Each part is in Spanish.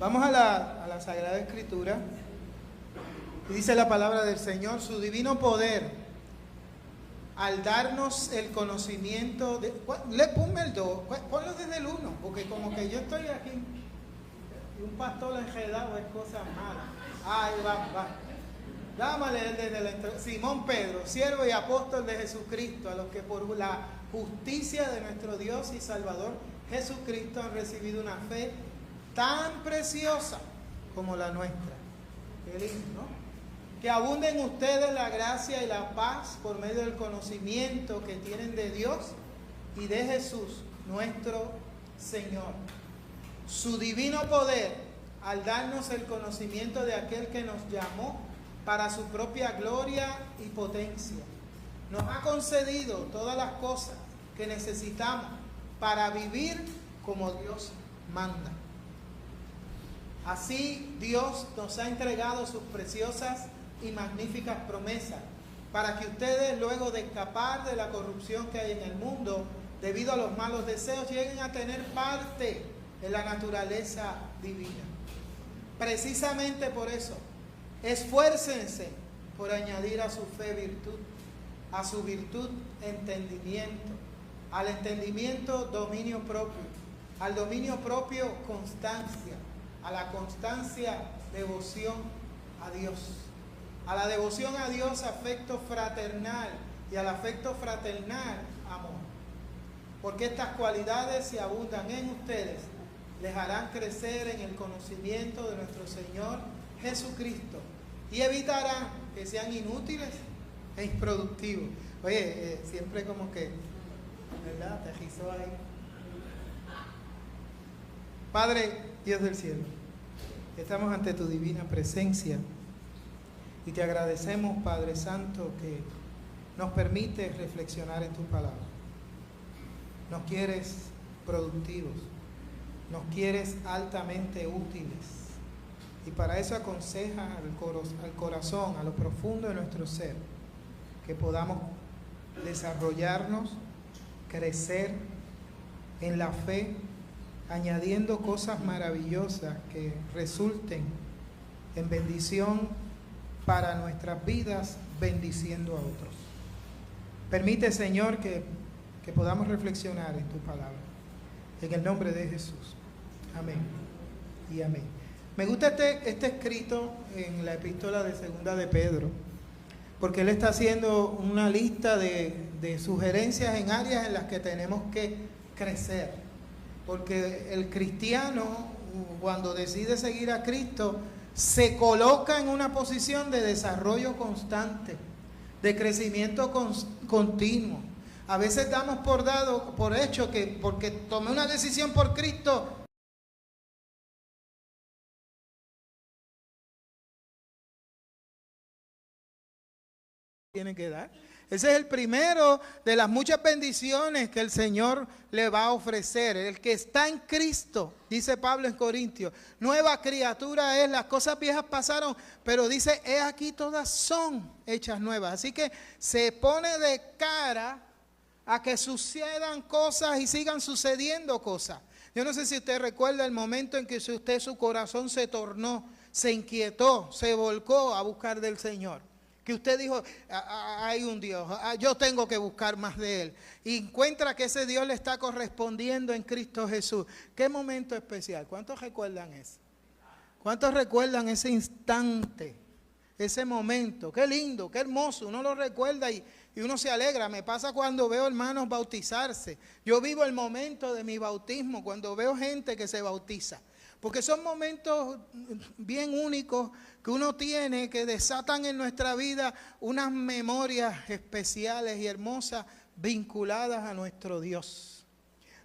Vamos a la Sagrada Escritura. Y dice la palabra del Señor, su divino poder, al darnos el conocimiento de... Ponme el 2, ponlo desde el 1, porque como que yo estoy aquí y un pastor enredado es cosa mala. Ahí va. Vamos a leer desde la Simón Pedro, siervo y apóstol de Jesucristo, a los que por la justicia de nuestro Dios y Salvador Jesucristo han recibido una fe tan preciosa como la nuestra. Qué lindo, ¿no? Que abunde en ustedes la gracia y la paz por medio del conocimiento que tienen de Dios y de Jesús, nuestro Señor. Su divino poder, al darnos el conocimiento de aquel que nos llamó para su propia gloria y potencia, nos ha concedido todas las cosas que necesitamos para vivir como Dios manda. Así Dios nos ha entregado sus preciosas y magníficas promesas para que ustedes, luego de escapar de la corrupción que hay en el mundo debido a los malos deseos, lleguen a tener parte en la naturaleza divina. Precisamente por eso, esfuércense por añadir a su fe virtud, a su virtud entendimiento, al entendimiento dominio propio, al dominio propio constancia, a la constancia devoción a Dios, a la devoción a Dios afecto fraternal y al afecto fraternal amor. Porque estas cualidades, si abundan en ustedes, les harán crecer en el conocimiento de nuestro Señor Jesucristo y evitarán que sean inútiles e improductivos. Oye, siempre como que, ¿verdad? Te rizó ahí. Padre, Dios del cielo, estamos ante tu divina presencia y te agradecemos, Padre Santo, que nos permites reflexionar en tu palabra. Nos quieres productivos, nos quieres altamente útiles. Y para eso aconseja al corazón, a lo profundo de nuestro ser, que podamos desarrollarnos, crecer en la fe, añadiendo cosas maravillosas que resulten en bendición para nuestras vidas, bendiciendo a otros. Permite, Señor, que podamos reflexionar en tu palabra. En el nombre de Jesús. Amén y amén. Me gusta este escrito en la epístola de segunda de Pedro, porque él está haciendo una lista de sugerencias en áreas en las que tenemos que crecer. Porque el cristiano, cuando decide seguir a Cristo, se coloca en una posición de desarrollo constante, de crecimiento continuo. A veces damos por hecho que porque tomé una decisión por Cristo, tiene que dar. Ese es el primero de las muchas bendiciones que el Señor le va a ofrecer. El que está en Cristo, dice Pablo en Corintios, nueva criatura es, las cosas viejas pasaron, pero dice, he aquí todas son hechas nuevas. Así que se pone de cara a que sucedan cosas y sigan sucediendo cosas. Yo no sé si usted recuerda el momento en que su corazón se tornó, se inquietó, se volcó a buscar del Señor. Que usted dijo, hay un Dios, yo tengo que buscar más de Él. Y encuentra que ese Dios le está correspondiendo en Cristo Jesús. ¿Qué momento especial? ¿Cuántos recuerdan eso? ¿Cuántos recuerdan ese instante? Ese momento. Qué lindo, qué hermoso. Uno lo recuerda y uno se alegra. Me pasa cuando veo hermanos bautizarse. Yo vivo el momento de mi bautismo cuando veo gente que se bautiza. Porque son momentos bien únicos que uno tiene, que desatan en nuestra vida unas memorias especiales y hermosas vinculadas a nuestro Dios.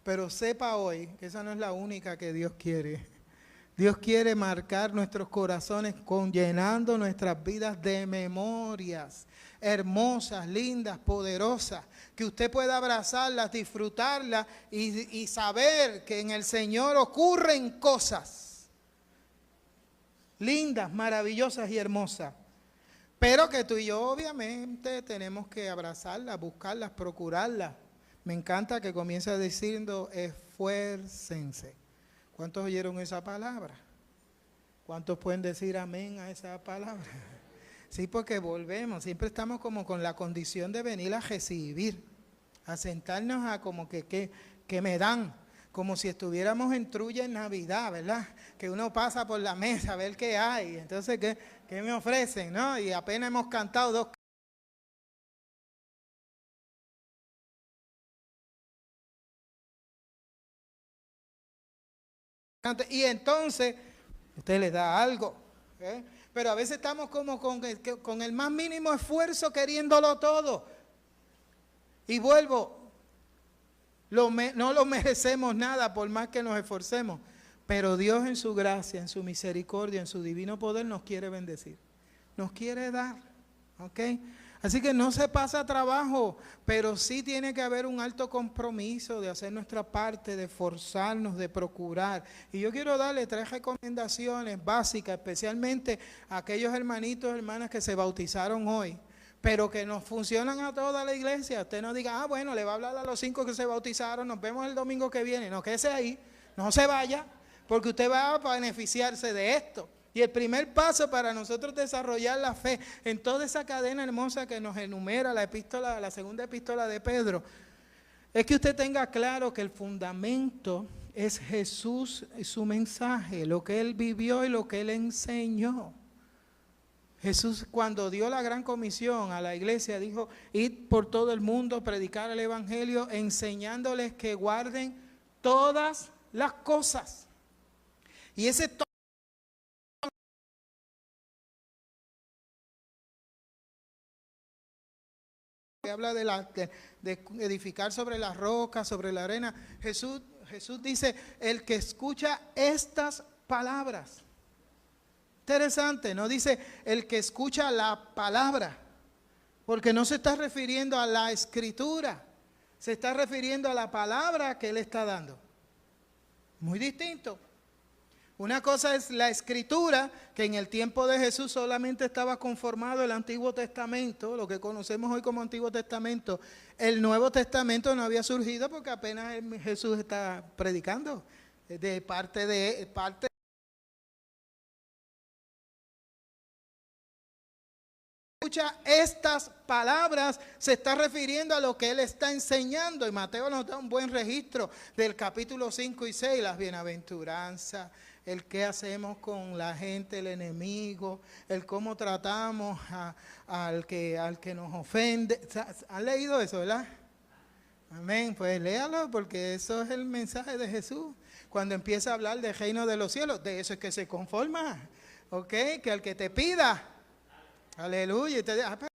Pero sepa hoy que esa no es la única que Dios quiere. Dios quiere marcar nuestros corazones llenando nuestras vidas de memorias hermosas, lindas, poderosas, que usted pueda abrazarlas, disfrutarlas y saber que en el Señor ocurren cosas lindas, maravillosas y hermosas. Pero que tú y yo obviamente tenemos que abrazarlas, buscarlas, procurarlas. Me encanta que comience diciendo esfuércense. ¿Cuántos oyeron esa palabra? ¿Cuántos pueden decir amén a esa palabra? Sí, porque volvemos, siempre estamos como con la condición de venir a recibir, a sentarnos a como que me dan, como si estuviéramos en trulla en Navidad, ¿verdad? Que uno pasa por la mesa a ver qué hay, entonces ¿qué me ofrecen? ¿No? Y apenas hemos cantado 2 cantos y entonces usted le da algo, ¿eh? Pero a veces estamos como con el más mínimo esfuerzo queriéndolo todo. Y vuelvo, no lo merecemos nada por más que nos esforcemos, pero Dios en su gracia, en su misericordia, en su divino poder nos quiere bendecir, nos quiere dar, ¿ok? Así que no se pasa trabajo, pero sí tiene que haber un alto compromiso de hacer nuestra parte, de esforzarnos, de procurar. Y yo quiero darle 3 recomendaciones básicas, especialmente a aquellos hermanitos, hermanas que se bautizaron hoy, pero que nos funcionan a toda la iglesia. Usted no diga, bueno, le va a hablar a los 5 que se bautizaron, nos vemos el domingo que viene. No, quédese ahí, no se vaya, porque usted va a beneficiarse de esto. Y el primer paso para nosotros desarrollar la fe en toda esa cadena hermosa que nos enumera la segunda epístola de Pedro, es que usted tenga claro que el fundamento es Jesús y su mensaje, lo que Él vivió y lo que Él enseñó. Jesús, cuando dio la gran comisión a la iglesia, dijo: id por todo el mundo, predicar el evangelio, enseñándoles que guarden todas las cosas. Y ese que habla de edificar sobre las rocas, sobre la arena. Jesús dice: el que escucha estas palabras. Interesante, no dice el que escucha la palabra, porque no se está refiriendo a la escritura, se está refiriendo a la palabra que Él está dando. Muy distinto. Una cosa es la escritura, que en el tiempo de Jesús solamente estaba conformado el Antiguo Testamento, lo que conocemos hoy como Antiguo Testamento. El Nuevo Testamento no había surgido porque apenas Jesús está predicando de parte. Escucha estas palabras, se está refiriendo a lo que Él está enseñando. Y Mateo nos da un buen registro del capítulo 5 y 6, las bienaventuranzas, el qué hacemos con la gente, el enemigo, el cómo tratamos al que nos ofende. ¿Han leído eso, verdad? Amén, pues léalo, porque eso es el mensaje de Jesús. Cuando empieza a hablar del reino de los cielos, de eso es que se conforma, ¿ok? Que al que te pida, aleluya, y te dice,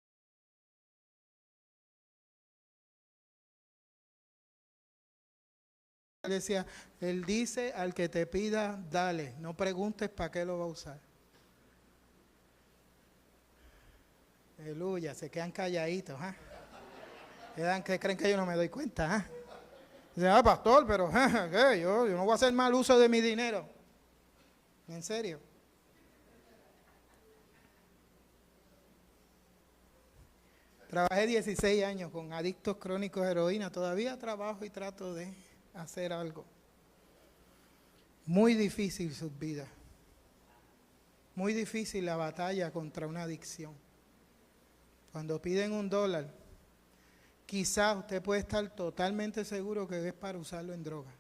decía, Él dice: al que te pida, dale, no preguntes para qué lo va a usar. Aleluya, se quedan calladitos, ¿Qué creen que yo no me doy cuenta? Dicen: pastor, pero ¿qué? Yo no voy a hacer mal uso de mi dinero. ¿En serio? Trabajé 16 años con adictos crónicos de heroína, todavía trabajo y trato de hacer algo. Muy difícil sus vidas, muy difícil la batalla contra una adicción. Cuando piden $1, quizás usted puede estar totalmente seguro que es para usarlo en droga,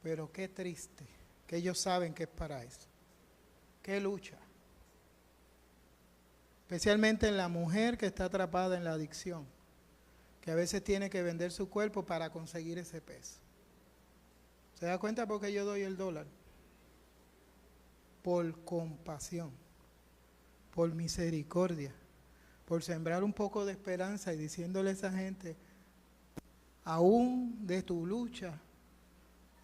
pero qué triste que ellos saben que es para eso. Qué lucha, especialmente en la mujer que está atrapada en la adicción, que a veces tiene que vender su cuerpo para conseguir ese peso. ¿Se da cuenta por qué yo doy $1? Por compasión, por misericordia, por sembrar un poco de esperanza y diciéndole a esa gente: aún de tu lucha,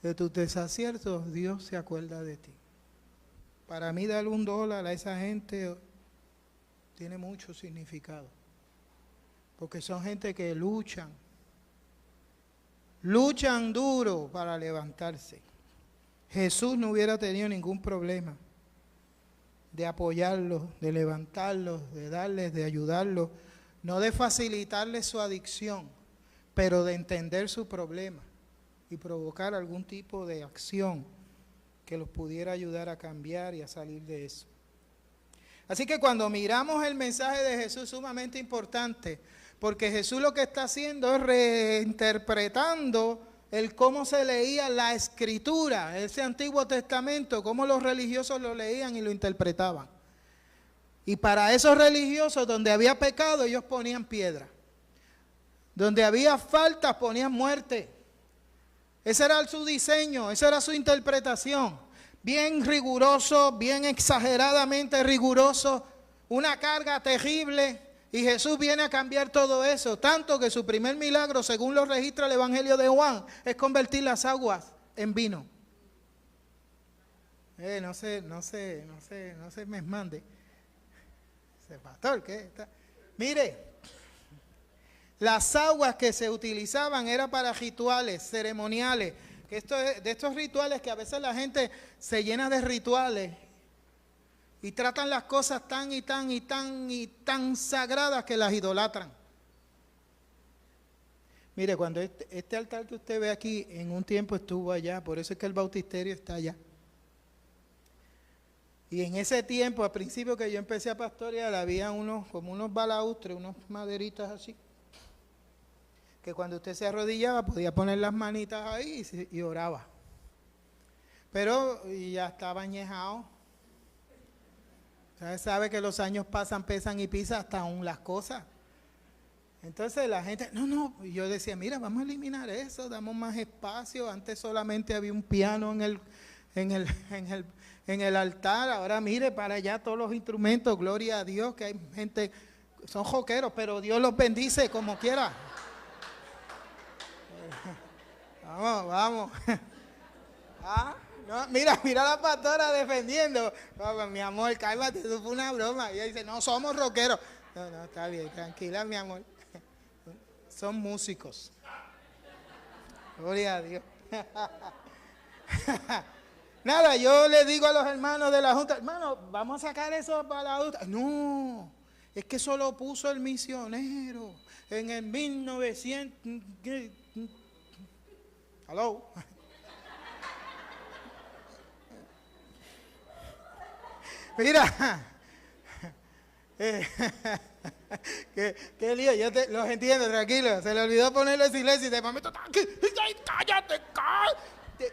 de tus desaciertos, Dios se acuerda de ti. Para mí darle $1 a esa gente tiene mucho significado, porque son gente que luchan duro para levantarse. Jesús no hubiera tenido ningún problema de apoyarlos, de levantarlos, de darles, de ayudarlos, no de facilitarles su adicción, pero de entender su problema y provocar algún tipo de acción que los pudiera ayudar a cambiar y a salir de eso. Así que cuando miramos el mensaje de Jesús, sumamente importante, porque Jesús lo que está haciendo es reinterpretando el cómo se leía la Escritura, ese Antiguo Testamento, cómo los religiosos lo leían y lo interpretaban. Y para esos religiosos, donde había pecado, ellos ponían piedra. Donde había faltas, ponían muerte. Ese era su diseño, esa era su interpretación. Bien riguroso, bien exageradamente riguroso, una carga terrible. Y Jesús viene a cambiar todo eso, tanto que su primer milagro, según lo registra el Evangelio de Juan, es convertir las aguas en vino. No se me mande. Ese pastor, ¿qué está? Mire, las aguas que se utilizaban eran para rituales, ceremoniales. De estos rituales que a veces la gente se llena de rituales y tratan las cosas tan sagradas que las idolatran. Mire, cuando este altar que usted ve aquí, en un tiempo estuvo allá, por eso es que el bautisterio está allá. Y en ese tiempo, al principio que yo empecé a pastorear, había como unos balaustres, unas maderitas así, que cuando usted se arrodillaba podía poner las manitas ahí y oraba. Pero ya estaba añejado. Usted sabe que los años pasan, pesan y pisan hasta aún las cosas. Entonces la gente, no, y yo decía, mira, vamos a eliminar eso, damos más espacio. Antes solamente había un piano en el altar, ahora mire para allá todos los instrumentos, gloria a Dios, que hay gente, son joqueros, pero Dios los bendice como quiera. Vamos. No, mira la pastora defendiendo. No, mi amor, cálmate, eso fue una broma. Y ella dice, no, somos rockeros. No, está bien, tranquila, mi amor. Son músicos. Gloria a Dios. Nada, yo le digo a los hermanos de la Junta, hermano, vamos a sacar eso para la Junta. No, es que eso lo puso el misionero en el 1900. Hello. Mira, qué lío, yo los entiendo, tranquilo. Se le olvidó ponerle silencio y de momento, cállate.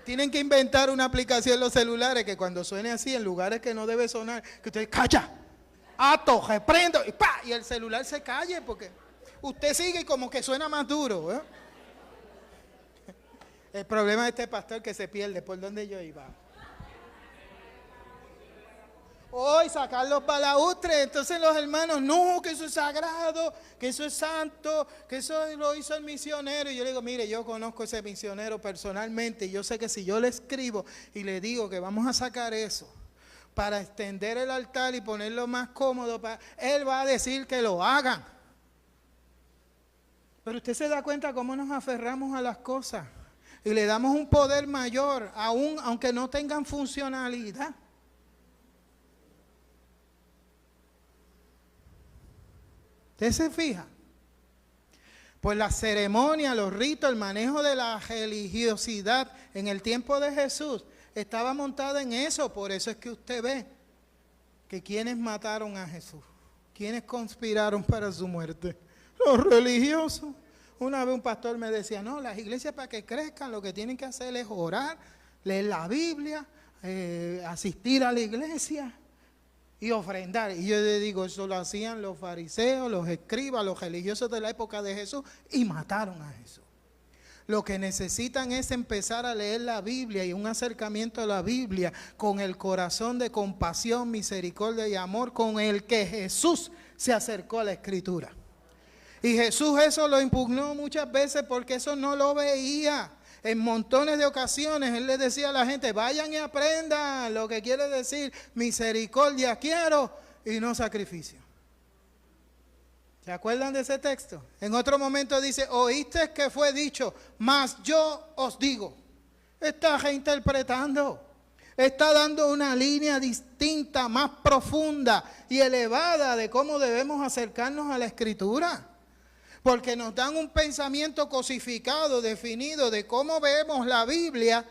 Tienen que inventar una aplicación en los celulares que cuando suene así, en lugares que no debe sonar, que usted calla, ato, reprendo, y el celular se calle porque usted sigue y como que suena más duro, ¿eh? El problema de este pastor que se pierde por donde yo iba. Hoy sacar los balaustres, entonces los hermanos, no, que eso es sagrado, que eso es santo, que eso lo hizo el misionero. Y yo le digo, mire, yo conozco a ese misionero personalmente, y yo sé que si yo le escribo y le digo que vamos a sacar eso para extender el altar y ponerlo más cómodo, él va a decir que lo hagan. Pero usted se da cuenta cómo nos aferramos a las cosas y le damos un poder mayor, aunque no tengan funcionalidad. ¿Usted se fija? Pues la ceremonia, los ritos, el manejo de la religiosidad en el tiempo de Jesús estaba montada en eso. Por eso es que usted ve que quienes mataron a Jesús, quienes conspiraron para su muerte, los religiosos. Una vez un pastor me decía, no, las iglesias para que crezcan lo que tienen que hacer es orar, leer la Biblia, asistir a la iglesia y ofrendar. Y yo le digo, eso lo hacían los fariseos, los escribas, los religiosos de la época de Jesús y mataron a Jesús. Lo que necesitan es empezar a leer la Biblia y un acercamiento a la Biblia con el corazón de compasión, misericordia y amor con el que Jesús se acercó a la Escritura. Y Jesús eso lo impugnó muchas veces porque eso no lo veía. En montones de ocasiones Él le decía a la gente, vayan y aprendan lo que quiere decir misericordia quiero y no sacrificio. ¿Se acuerdan de ese texto? En otro momento dice, oíste que fue dicho, mas yo os digo. Está reinterpretando. Está dando una línea distinta, más profunda y elevada de cómo debemos acercarnos a la Escritura. Porque nos dan un pensamiento cosificado, definido de cómo vemos la Biblia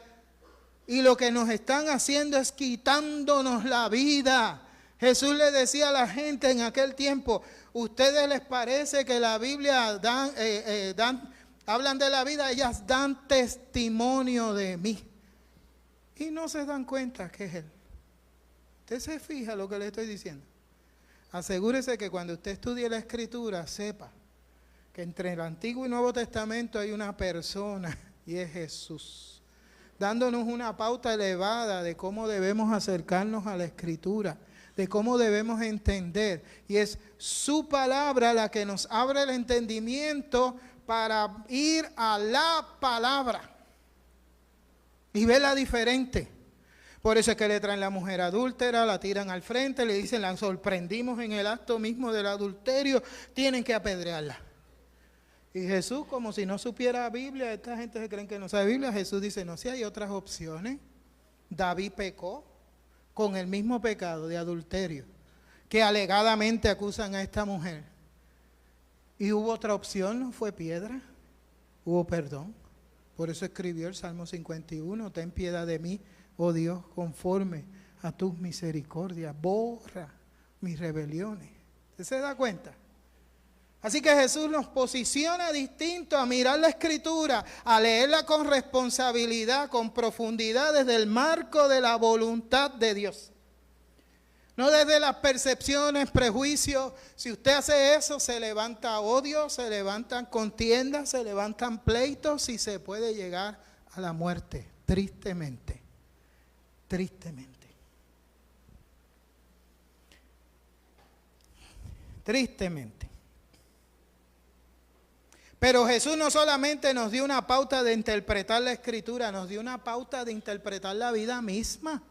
Y lo que nos están haciendo es quitándonos la vida. Jesús le decía a la gente en aquel tiempo, ¿ustedes les parece que la Biblia hablan de la vida? Ellas dan testimonio de mí. Y no se dan cuenta que es Él. Usted se fija lo que le estoy diciendo. Asegúrese que cuando usted estudie la Escritura, sepa que entre el Antiguo y Nuevo Testamento hay una persona y es Jesús, dándonos una pauta elevada de cómo debemos acercarnos a la Escritura, de cómo debemos entender. Y es su palabra la que nos abre el entendimiento para ir a la palabra y verla diferente. Por eso es que le traen la mujer adúltera, la tiran al frente, le dicen, la sorprendimos en el acto mismo del adulterio, tienen que apedrearla. Y Jesús, como si no supiera Biblia, esta gente se creen que no sabe Biblia, Jesús dice, no, si hay otras opciones. David pecó con el mismo pecado de adulterio que alegadamente acusan a esta mujer. Y hubo otra opción, no fue piedra, hubo perdón. Por eso escribió el Salmo 51, ten piedad de mí, oh Dios, conforme a tus misericordias, borra mis rebeliones. ¿Usted se da cuenta? Así que Jesús nos posiciona distinto a mirar la Escritura, a leerla con responsabilidad, con profundidad, desde el marco de la voluntad de Dios. No desde las percepciones, prejuicios. Si usted hace eso, se levanta odio, se levantan contiendas, se levantan pleitos y se puede llegar a la muerte, tristemente. Tristemente. Tristemente. Pero Jesús no solamente nos dio una pauta de interpretar la Escritura, nos dio una pauta de interpretar la vida misma.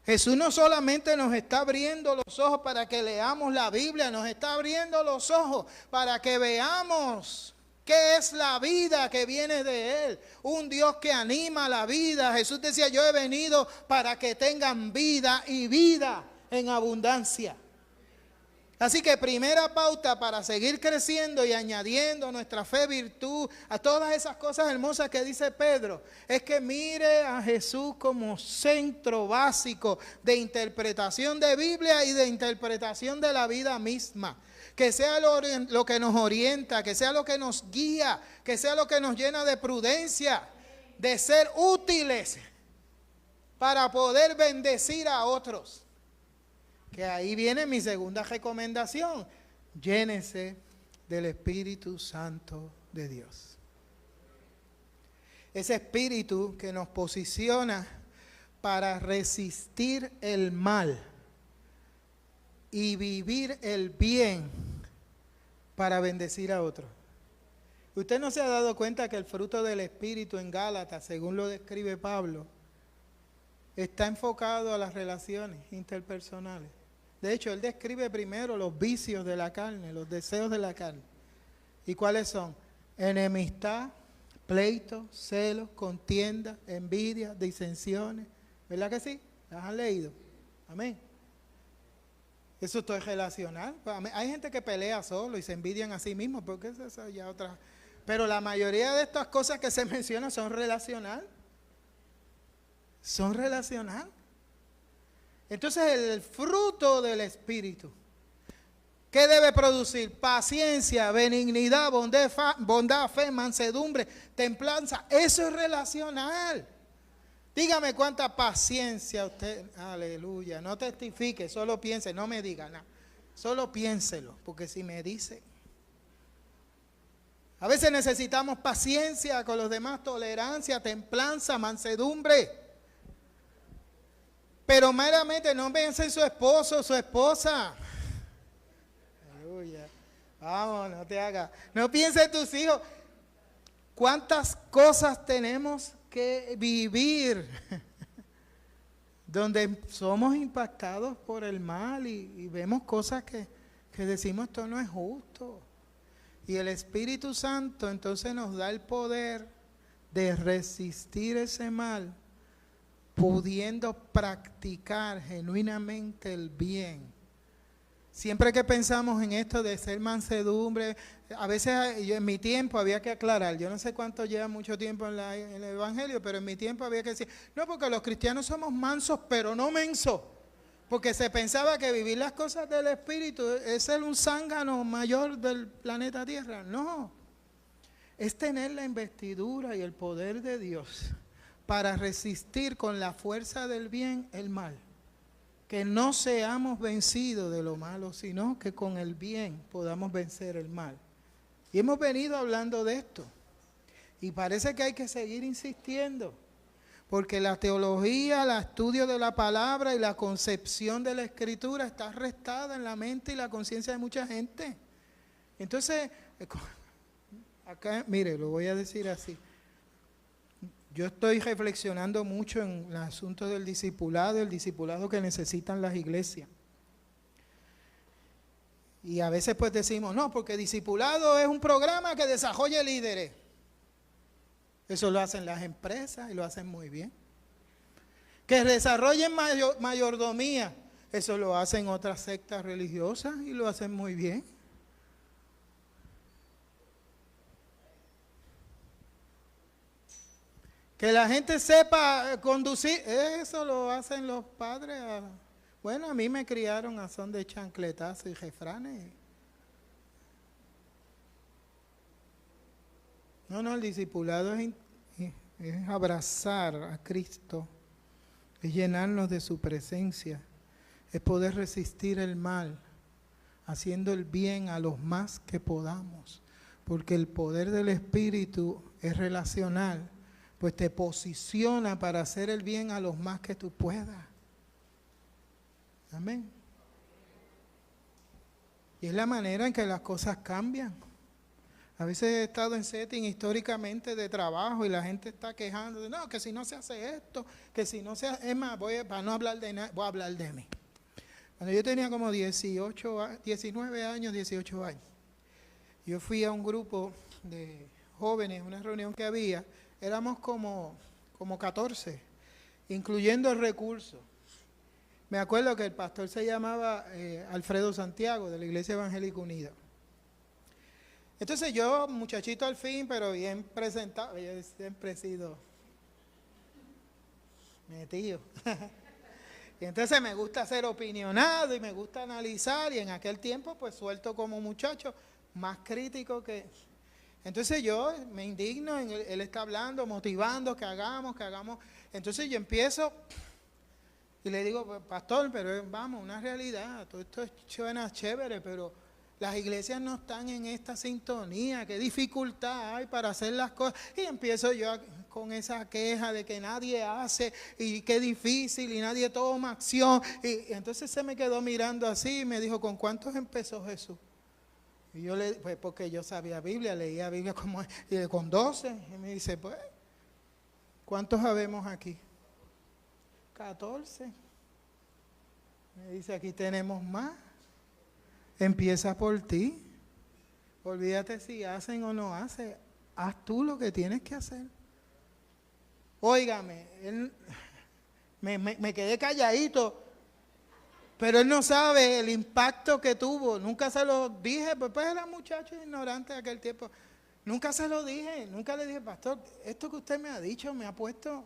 Jesús no solamente nos está abriendo los ojos para que leamos la Biblia, nos está abriendo los ojos para que veamos qué es la vida que viene de Él. Un Dios que anima la vida. Jesús decía, yo he venido para que tengan vida y vida en abundancia. Así que primera pauta para seguir creciendo y añadiendo nuestra fe, virtud, a todas esas cosas hermosas que dice Pedro, es que mire a Jesús como centro básico de interpretación de Biblia y de interpretación de la vida misma. Que sea lo que nos orienta, que sea lo que nos guía, que sea lo que nos llena de prudencia, de ser útiles para poder bendecir a otros. Que ahí viene mi segunda recomendación. Llénese del Espíritu Santo de Dios. Ese Espíritu que nos posiciona para resistir el mal y vivir el bien para bendecir a otros. ¿Usted no se ha dado cuenta que el fruto del Espíritu en Gálatas, según lo describe Pablo, está enfocado a las relaciones interpersonales? De hecho, él describe primero los vicios de la carne, los deseos de la carne. ¿Y cuáles son? Enemistad, pleito, celos, contienda, envidia, disensiones. ¿Verdad que sí? ¿Las han leído? Amén. Eso esto es relacional. Hay gente que pelea solo y se envidian a sí mismos, porque eso es ya otra. Pero la mayoría de estas cosas que se mencionan son relacional. Son relacional. Entonces el fruto del Espíritu, ¿qué debe producir? Paciencia, benignidad, bondad, fe, mansedumbre, templanza. Eso es relacional. Dígame cuánta paciencia usted, aleluya, no testifique, solo piense, no me diga nada. Solo piénselo, porque si me dice. A veces necesitamos paciencia con los demás, tolerancia, templanza, mansedumbre. Pero meramente no piense en su esposo o su esposa. Aleluya. Vamos, no te hagas. No piense en tus hijos. ¿Cuántas cosas tenemos que vivir donde somos impactados por el mal y vemos cosas que decimos esto no es justo? Y el Espíritu Santo entonces nos da el poder de resistir ese mal, pudiendo practicar genuinamente el bien Siempre que pensamos en esto de ser mansedumbre, a veces en mi tiempo había que aclarar, yo no sé cuánto lleva mucho tiempo en el Evangelio, pero en mi tiempo había que decir, no, porque los cristianos somos mansos, pero no mensos, porque se pensaba que vivir las cosas del Espíritu es ser un zángano mayor del planeta Tierra. No, es tener la investidura y el poder de Dios para resistir con la fuerza del bien el mal. Que no seamos vencidos de lo malo, sino que con el bien podamos vencer el mal. Y hemos venido hablando de esto. Y parece que hay que seguir insistiendo, porque la teología, el estudio de la palabra y la concepción de la Escritura está restada en la mente y la conciencia de mucha gente. Entonces, acá, mire, lo voy a decir así. Yo estoy reflexionando mucho en el asunto del discipulado, el discipulado que necesitan las iglesias. Y a veces pues decimos, no, porque discipulado es un programa que desarrolla líderes. Eso lo hacen las empresas y lo hacen muy bien. Que desarrollen mayordomía, eso lo hacen otras sectas religiosas y lo hacen muy bien. Que la gente sepa conducir, eso lo hacen los padres. Bueno, a mí me criaron a son de chancletazos y refranes. No, el discipulado es abrazar a Cristo, es llenarnos de su presencia, es poder resistir el mal, haciendo el bien a los más que podamos, porque el poder del Espíritu es relacional. Pues te posiciona para hacer el bien a los más que tú puedas. Amén. Y es la manera en que las cosas cambian. A veces he estado en setting históricamente de trabajo y la gente está quejando de, no, que si no se hace esto, que si no se hace, es más, para no hablar de nada, voy a hablar de mí. Cuando yo tenía como 19 años, 18 años, yo fui a un grupo de jóvenes, una reunión que había. Éramos como 14, incluyendo el recurso. Me acuerdo que el pastor se llamaba Alfredo Santiago, de la Iglesia Evangélica Unida. Entonces yo, muchachito al fin, pero bien presentado, yo siempre he sido metido. Y entonces me gusta ser opinionado y me gusta analizar, y en aquel tiempo pues suelto como muchacho, más crítico que... Entonces yo me indigno, él está hablando, motivando, que hagamos. Entonces yo empiezo y le digo, pastor, pero vamos, una realidad, todo esto suena chévere, pero las iglesias no están en esta sintonía, qué dificultad hay para hacer las cosas. Y empiezo yo con esa queja de que nadie hace y qué difícil y nadie toma acción. Y entonces se me quedó mirando así y me dijo, ¿con cuántos empezó Jesús? Y yo pues porque yo sabía Biblia, leía Biblia como con 12. Y me dice, pues, ¿cuántos habemos aquí? 14. Me dice, aquí tenemos más. Empieza por ti. Olvídate si hacen o no hacen. Haz tú lo que tienes que hacer. Óigame, me quedé calladito. Pero él no sabe el impacto que tuvo. Nunca se lo dije, pues era muchacho ignorante de aquel tiempo. Nunca se lo dije, nunca le dije, pastor, esto que usted me ha dicho me ha puesto,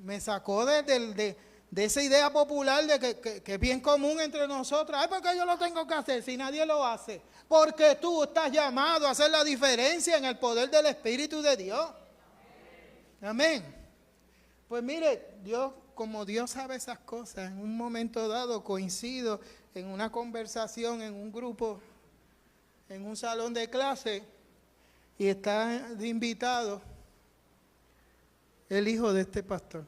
me sacó de esa idea popular de que es bien común entre nosotros. Ay, ¿por qué yo lo tengo que hacer si nadie lo hace? Porque tú estás llamado a hacer la diferencia en el poder del Espíritu de Dios. Amén. Pues mire, como Dios sabe esas cosas, en un momento dado coincido en una conversación, en un grupo, en un salón de clase, y está de invitado el hijo de este pastor.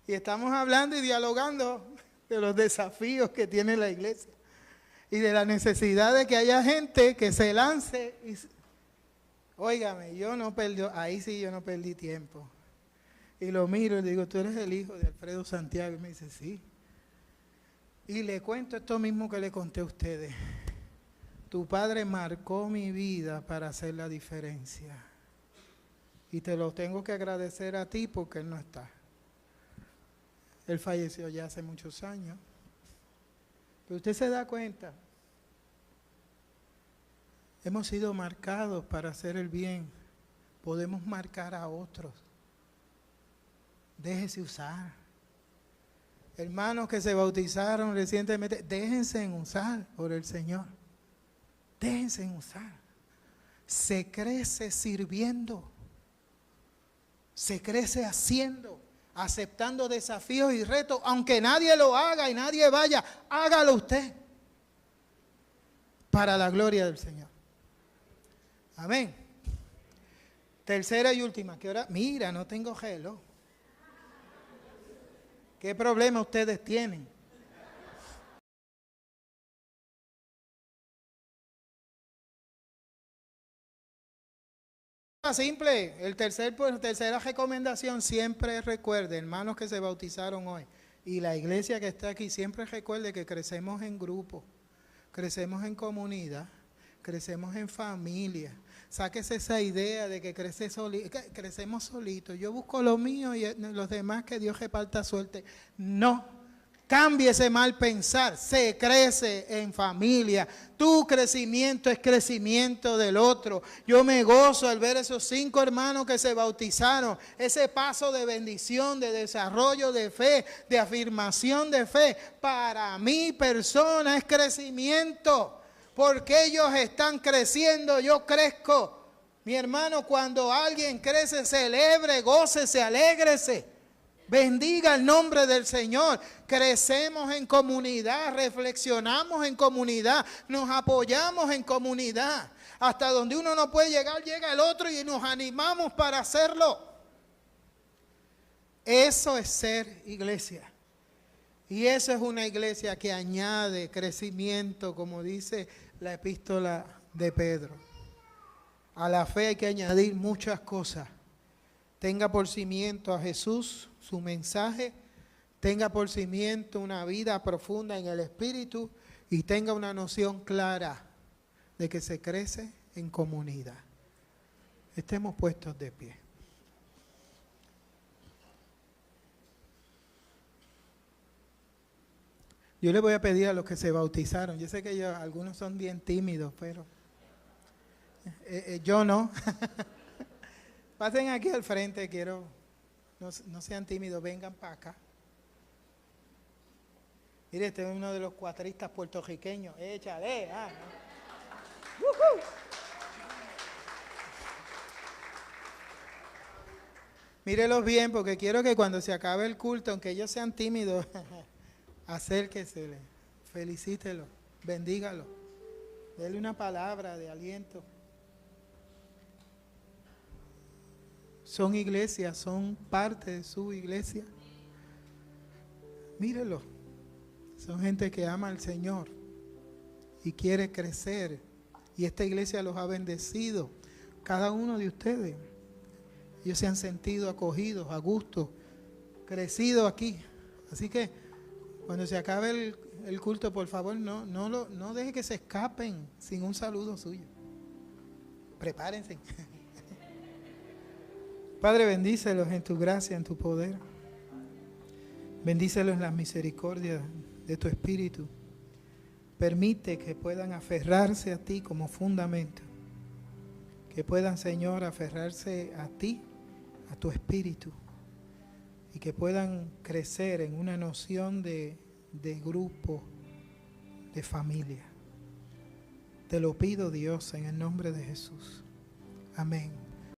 Y estamos hablando y dialogando de los desafíos que tiene la iglesia y de la necesidad de que haya gente que se lance. Óigame, ahí sí yo no perdí tiempo. Y lo miro y le digo, ¿tú eres el hijo de Alfredo Santiago? Y me dice, sí. Y le cuento esto mismo que le conté a ustedes. Tu padre marcó mi vida para hacer la diferencia. Y te lo tengo que agradecer a ti porque él no está. Él falleció ya hace muchos años. Pero usted se da cuenta, hemos sido marcados para hacer el bien. Podemos marcar a otros. Déjese usar. Hermanos que se bautizaron recientemente, déjense usar por el Señor. Déjense usar. Se crece sirviendo. Se crece haciendo, aceptando desafíos y retos, aunque nadie lo haga y nadie vaya, hágalo usted. Para la gloria del Señor. Amén. Tercera y última, que ahora, mira, no tengo gelo. ¿Qué problema ustedes tienen? Simple, tercera recomendación, siempre recuerde, hermanos que se bautizaron hoy, y la iglesia que está aquí, siempre recuerde que crecemos en grupo, crecemos en comunidad, crecemos en familia. Sáquese esa idea de que crecemos solitos. Yo busco lo mío y los demás que Dios reparta suerte. No. Cambie ese mal pensar. Se crece en familia. Tu crecimiento es crecimiento del otro. Yo me gozo al ver esos 5 hermanos que se bautizaron. Ese paso de bendición, de desarrollo de fe, de afirmación de fe. Para mi persona es crecimiento. Porque ellos están creciendo, yo crezco. Mi hermano, cuando alguien crece, celebre, gócese, alégrese. Bendiga el nombre del Señor. Crecemos en comunidad, reflexionamos en comunidad, nos apoyamos en comunidad. Hasta donde uno no puede llegar, llega el otro y nos animamos para hacerlo. Eso es ser iglesia. Y eso es una iglesia que añade crecimiento, como dice la epístola de Pedro. A la fe hay que añadir muchas cosas. Tenga por cimiento a Jesús, su mensaje. Tenga por cimiento una vida profunda en el Espíritu. Y tenga una noción clara de que se crece en comunidad. Estemos puestos de pie. Yo le voy a pedir a los que se bautizaron, yo sé que algunos son bien tímidos, pero yo no. Pasen aquí al frente, no sean tímidos, vengan para acá. Mire, este es uno de los cuatristas puertorriqueños, échale. Mírelos bien, porque quiero que cuando se acabe el culto, aunque ellos sean tímidos, acérquesele, felicítelo, bendígalo, déle una palabra de aliento. Son iglesias, son parte de su iglesia. Mírelo, son gente que ama al Señor y quiere crecer. Y esta iglesia los ha bendecido, cada uno de ustedes. Ellos se han sentido acogidos, a gusto, crecidos aquí. Así que cuando se acabe el culto, por favor, no deje que se escapen sin un saludo suyo. Prepárense. Padre, bendícelos en tu gracia, en tu poder. Bendícelos en la misericordia de tu Espíritu. Permite que puedan aferrarse a ti como fundamento. Que puedan, Señor, aferrarse a ti, a tu Espíritu. Y que puedan crecer en una noción de grupo, de familia. Te lo pido, Dios, en el nombre de Jesús. Amén.